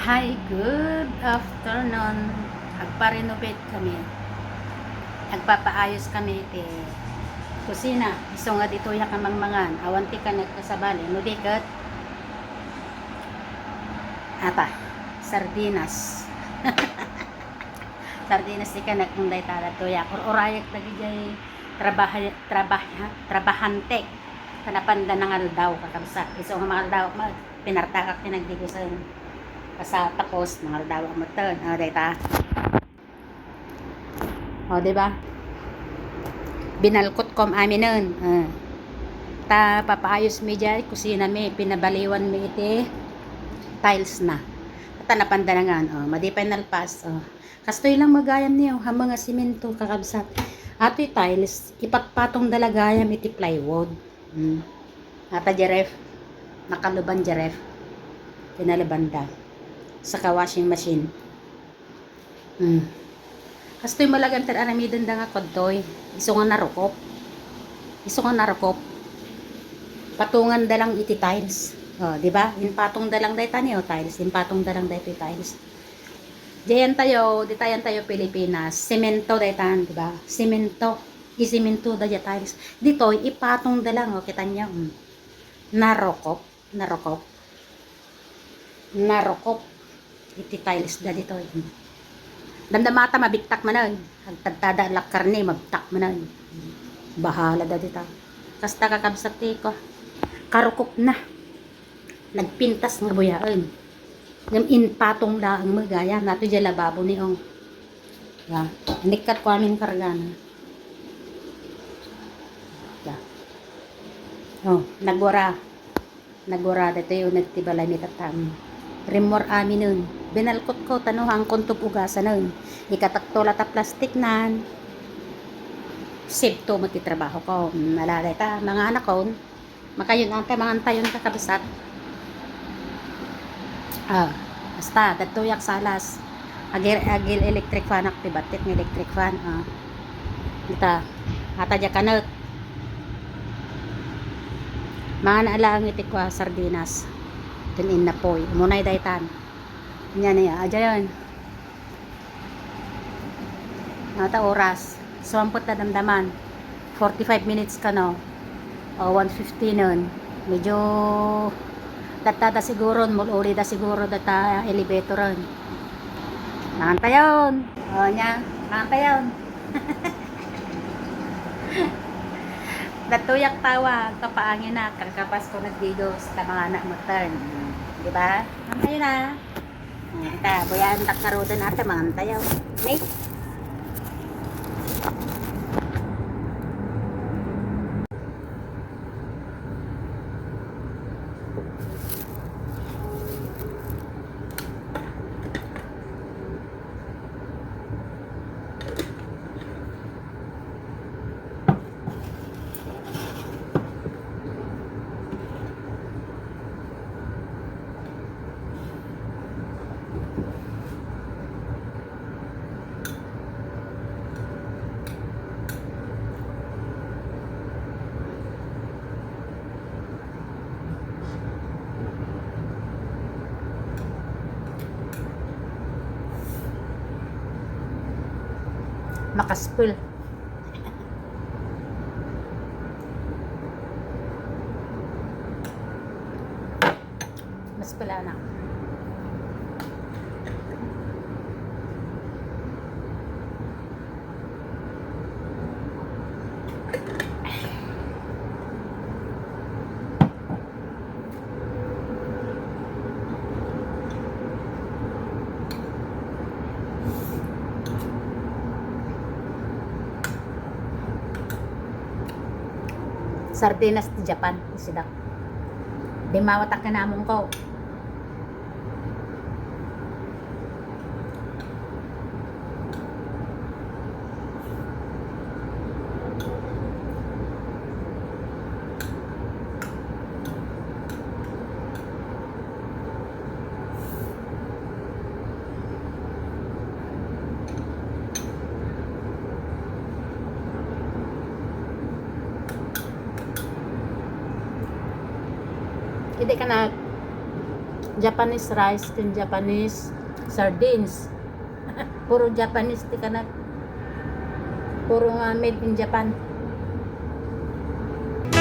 Hi, good afternoon. Nagpa-renovate kami. Nagpapaayos kami kusina. Iso nga dito ya kamangmangan. Awanti ka nagkasabali. Nudikat. Ata. Sardinas. Sardinas di ka nagmunday tala to ya. Urayak lagi jay trabahante. Kanapanda ng aldaw kakabsa. Iso nga mga aldaw pinartakak pinagdigosan. Sa tapos mga dawa mo ton data diba binalkot kom amin nun ta papaayos mi dyan kusina mi pinabaliwan mi iti tiles na ta napandanangan madipay nalpas kastoy lang magayam niyo ha mga simento kakabsat ato yung tiles ipatpatong dalagayam iti plywood ata jaref nakaluban jaref pinalabanda sa washing machine. Kastoy malagan ter aramidon da nga kodtoy. Iso nga narukop. Patungan da lang iti tiles. Di ba? Inpatong da lang day tani tiles. Inpatong da lang day tiles. Diyan tayo Pilipinas. Semento day tan, di ba? Semento. Isemento da tiles. Dito ipatong da lang kita niyo. Narukop. Iti tiles da dito. Damdamata mabiktak manan. Agtadtada lakarne mabiktak manan. Bahala da dito. Kasta kakabsati ko. Karukop na. Nagpintas nga buyaan. Yung inpatong da ang magaya. Nato dyan lababo ni ong. Nikat ko amin kargana. Nagwara dito yung nagtibalay ni tatang. Remor amin nun. Binalkot ko, tanuhang kontop ugasan nun. Ikatakto lata plastik nan. Save to magtitrabaho ko. Nalalay ta, mga anak ko, makayon ang mga antayon kakabisat. Basta, datuyak salas. Agil electric fan, aktibatit ng electric fan. Ita, atadya kanot. Mga naalang iti ko sardinas. Tunin na po. Munay daytan. Yan niya. Adya yun. Nata oras. Suwampot na damdaman. 45 minutes ka no. 1:50 nun. Medyo data siguro. Mululi da siguro data elevator ron. Nakanta yun. Nakanta yun. Datuyak tawa. Kapaangin na. Kakapas ko nagdigos. Mga anak mo turn. Diba? Nantayo na. Ita, buyan takarudan natin mga antayaw. May? Makaspul. Mas pala na. Sardinas di Japan isidak. Di mawatak ka namong ko. Hindi ka na Japanese rice, kin Japanese sardines. Puro Japanese, di ka na. Puro made in Japan.